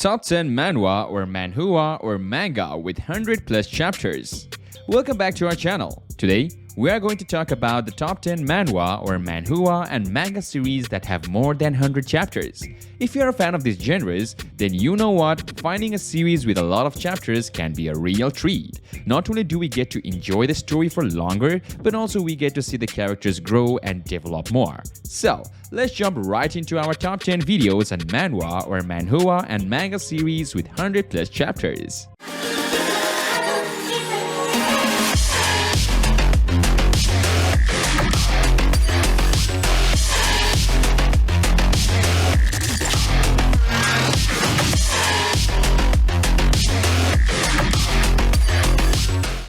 Top 10 manhwa or manhua or manga with 100 plus chapters. Welcome back to our channel. Today, we are going to talk about the top 10 manhwa or manhua and manga series that have more than 100 chapters. If you're a fan of these genres, then you know what, finding a series with a lot of chapters can be a real treat. Not only do we get to enjoy the story for longer, but also we get to see the characters grow and develop more. So, let's jump right into our top 10 videos on manhwa or manhua and manga series with 100 plus chapters.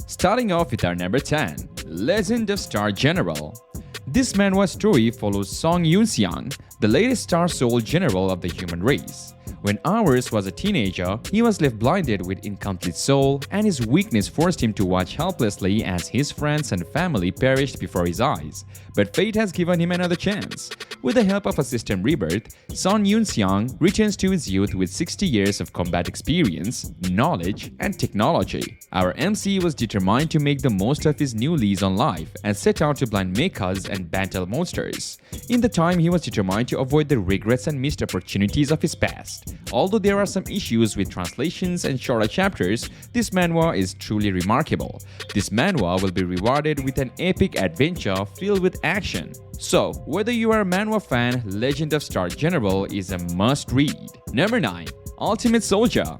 Starting off with our number 10, Legend of Star General. This manhwa story follows Song Yoon-seong, the latest Star Soul general of the human race. When Ours was a teenager, he was left blinded with incomplete soul, and his weakness forced him to watch helplessly as his friends and family perished before his eyes. But fate has given him another chance. With the help of a system Rebirth, Song Yoon-seong returns to his youth with 60 years of combat experience, knowledge, and technology. Our MC was determined to make the most of his new lease on life and set out to blind mechas and battle monsters. In the time, he was determined to avoid the regrets and missed opportunities of his past. Although there are some issues with translations and shorter chapters, this manhwa is truly remarkable. This manhwa will be rewarded with an epic adventure filled with action. So, whether you are a manhwa fan, Legend of Star General is a must-read. Number 9. Ultimate Soldier.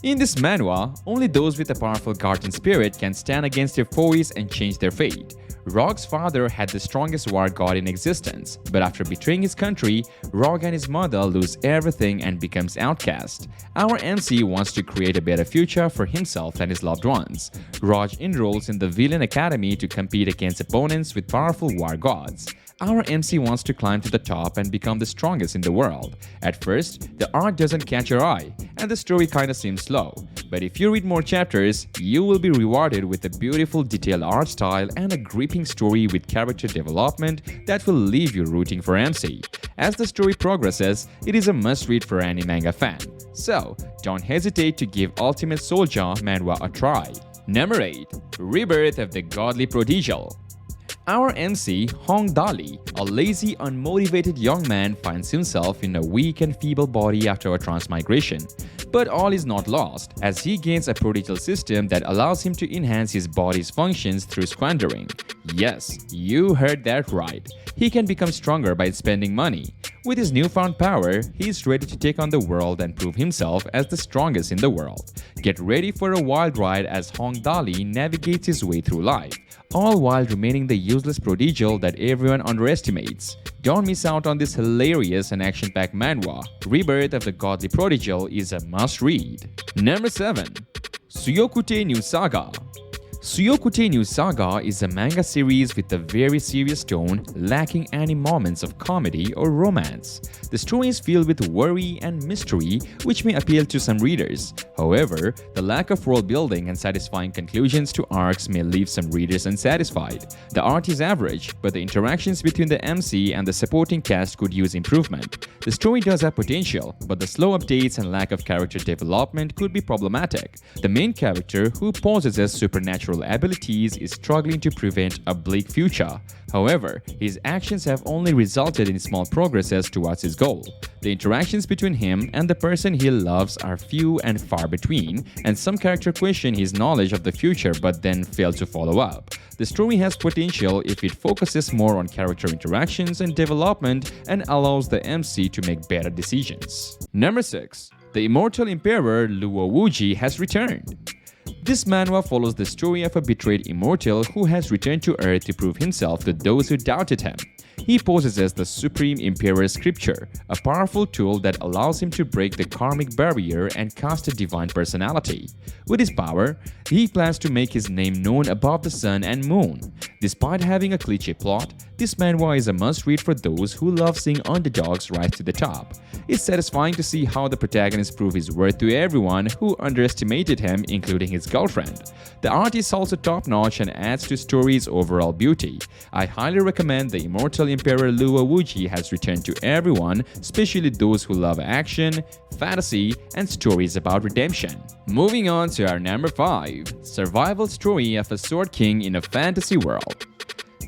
In this manhwa, only those with a powerful guardian spirit can stand against their foes and change their fate. Rogue's father had the strongest war god in existence, but after betraying his country, Rogue and his mother lose everything and becomes outcast. Our MC wants to create a better future for himself and his loved ones. Rogue enrolls in the Villain Academy to compete against opponents with powerful war gods. Our MC wants to climb to the top and become the strongest in the world. At first, the art doesn't catch your eye, and the story kinda seems slow. But if you read more chapters, you will be rewarded with a beautiful detailed art style and a gripping story with character development that will leave you rooting for MC. As the story progresses, it is a must-read for any manga fan. So, don't hesitate to give Ultimate Soldier manhwa a try. Number 8. Rebirth of the Godly Protege. Our MC, Hong Dali, a lazy, unmotivated young man, finds himself in a weak and feeble body after a transmigration. But all is not lost, as he gains a prodigal system that allows him to enhance his body's functions through squandering. Yes, you heard that right. He can become stronger by spending money. With his newfound power, he is ready to take on the world and prove himself as the strongest in the world. Get ready for a wild ride as Hong Dali navigates his way through life, all while remaining the useless prodigal that everyone underestimates. Don't miss out on this hilarious and action-packed manhwa. Rebirth of the Godly Prodigal is a must-read. Number 7. Suyokute New Saga. Suyokute New Saga is a manga series with a very serious tone, lacking any moments of comedy or romance. The story is filled with worry and mystery, which may appeal to some readers. However, the lack of world building and satisfying conclusions to arcs may leave some readers unsatisfied. The art is average, but the interactions between the MC and the supporting cast could use improvement. The story does have potential, but the slow updates and lack of character development could be problematic. The main character, who possesses supernatural abilities, is struggling to prevent a bleak future. However, his actions have only resulted in small progresses towards his goal. The interactions between him and the person he loves are few and far between, and some characters question his knowledge of the future but then fail to follow up. The story has potential if it focuses more on character interactions and development and allows the MC to make better decisions. Number 6. The Immortal Emperor Luoji has returned. This manhwa follows the story of a betrayed immortal who has returned to Earth to prove himself to those who doubted him. He possesses the Supreme Emperor Scripture, a powerful tool that allows him to break the karmic barrier and cast a divine personality. With his power, he plans to make his name known above the sun and moon. Despite having a cliché plot, this manhwa is a must-read for those who love seeing underdogs rise to the top. It's satisfying to see how the protagonist proves his worth to everyone who underestimated him, including his girlfriend. The art is also top-notch and adds to story's overall beauty. I highly recommend the Immortal Emperor Luoji has returned to everyone, especially those who love action, fantasy, and stories about redemption. Moving on to our number 5, Survival Story of a Sword King in a Fantasy World.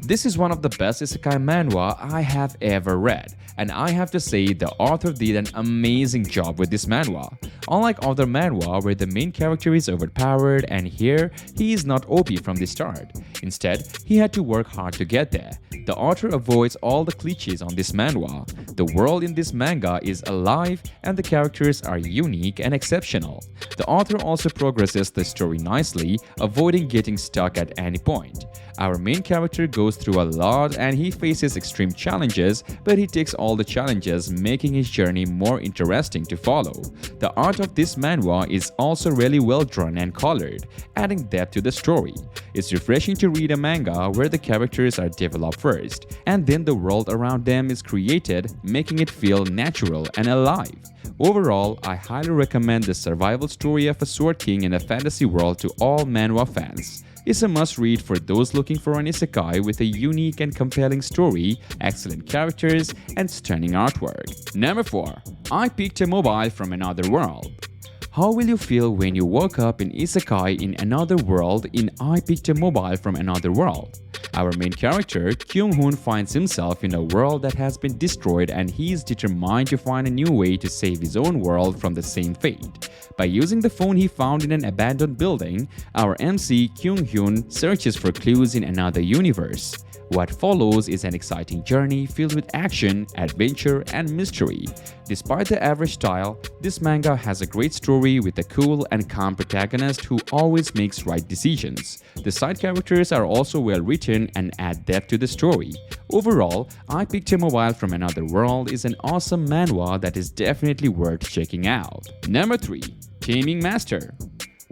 This is one of the best isekai manhwa I have ever read, and I have to say the author did an amazing job with this manhwa. Unlike other manhwa where the main character is overpowered, and here he is not OP from the start. Instead, he had to work hard to get there. The author avoids all the cliches on this manhwa. The world in this manga is alive and the characters are unique and exceptional. The author also progresses the story nicely, avoiding getting stuck at any point. Our main character goes through a lot and he faces extreme challenges, but he takes all the challenges, making his journey more interesting to follow. The art of this manhwa is also really well drawn and colored, adding depth to the story. It's refreshing to read a manga where the characters are developed first, and then the world around them is created, making it feel natural and alive. Overall, I highly recommend the survival story of a sword king in a fantasy world to all manhwa fans. It's a must-read for those looking for an isekai with a unique and compelling story, excellent characters, and stunning artwork. Number 4. I Picked a Mobile from Another World. How will you feel when you woke up in isekai in another world in I Picked a Mobile from Another World? Our main character, Kyung-hoon, finds himself in a world that has been destroyed and he is determined to find a new way to save his own world from the same fate. By using the phone he found in an abandoned building, our MC, Kyung-hoon, searches for clues in another universe. What follows is an exciting journey filled with action, adventure, and mystery. Despite the average style, this manga has a great story with a cool and calm protagonist who always makes right decisions. The side characters are also well written and add depth to the story. Overall, I Picked a Mobile from Another World is an awesome manhwa that is definitely worth checking out. Number 3. Taming Master.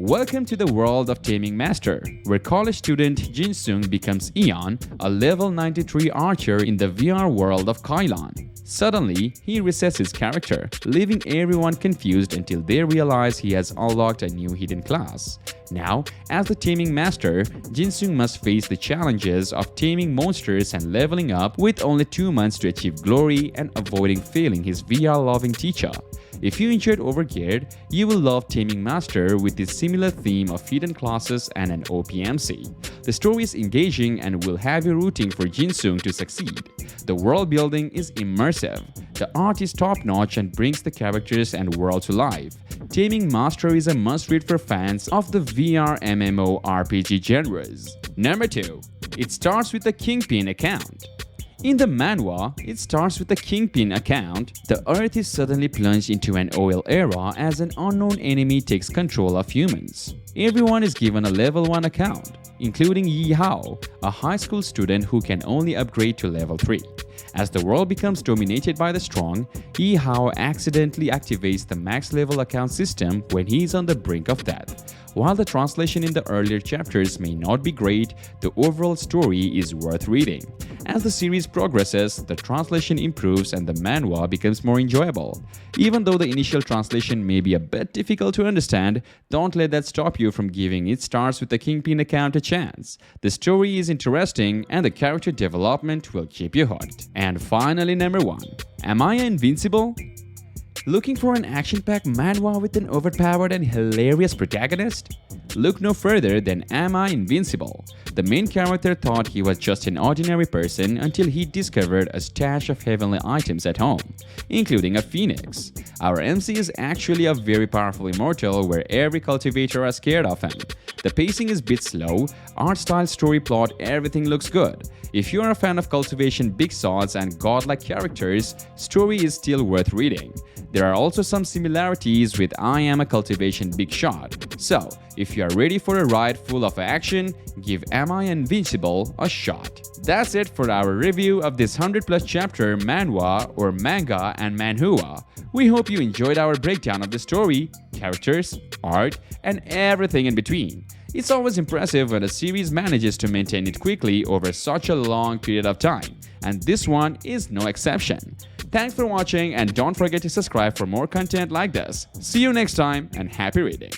Welcome to the world of Taming Master, where college student Jin-sung becomes Eon, a level 93 archer in the VR world of Kailan. Suddenly, he resets his character, leaving everyone confused until they realize he has unlocked a new hidden class. Now, as the Taming Master, Jin-sung must face the challenges of taming monsters and leveling up with only 2 months to achieve glory and avoiding failing his VR-loving teacher. If you enjoyed Overgeared, you will love Taming Master with its similar theme of hidden classes and an OPMC. The story is engaging and will have you rooting for Jin-sung to succeed. The world building is immersive. The art is top-notch and brings the characters and world to life. Taming Master is a must-read for fans of the VR MMO RPG genres. Number 2. It starts with the Kingpin Account. In the manhwa, it starts with the Kingpin Account. The Earth is suddenly plunged into an oil era as an unknown enemy takes control of humans. Everyone is given a level 1 account, including Yi Hao, a high school student who can only upgrade to level 3. As the world becomes dominated by the strong, Yi Hao accidentally activates the max level account system when he is on the brink of death. While the translation in the earlier chapters may not be great, the overall story is worth reading. As the series progresses, the translation improves and the manhwa becomes more enjoyable. Even though the initial translation may be a bit difficult to understand, don't let that stop you from giving It Starts with the Kingpin Account a chance. The story is interesting and the character development will keep you hooked. And finally, number 1. Am I Invincible? Looking for an action-packed manhwa with an overpowered and hilarious protagonist? Look no further than Am I Invincible? The main character thought he was just an ordinary person until he discovered a stash of heavenly items at home, including a phoenix. Our MC is actually a very powerful immortal where every cultivator is scared of him. The pacing is a bit slow, art style, story plot, everything looks good. If you are a fan of cultivation big swords and godlike characters, story is still worth reading. There are also some similarities with I Am a Cultivation Big Shot. So, if you are ready for a ride full of action, give Am I Invincible a shot. That's it for our review of this 100+ chapter manhwa or manga and manhua. We hope you enjoyed our breakdown of the story, characters, art, and everything in between. It's always impressive when a series manages to maintain it quickly over such a long period of time, and this one is no exception. Thanks for watching and don't forget to subscribe for more content like this. See you next time and happy reading!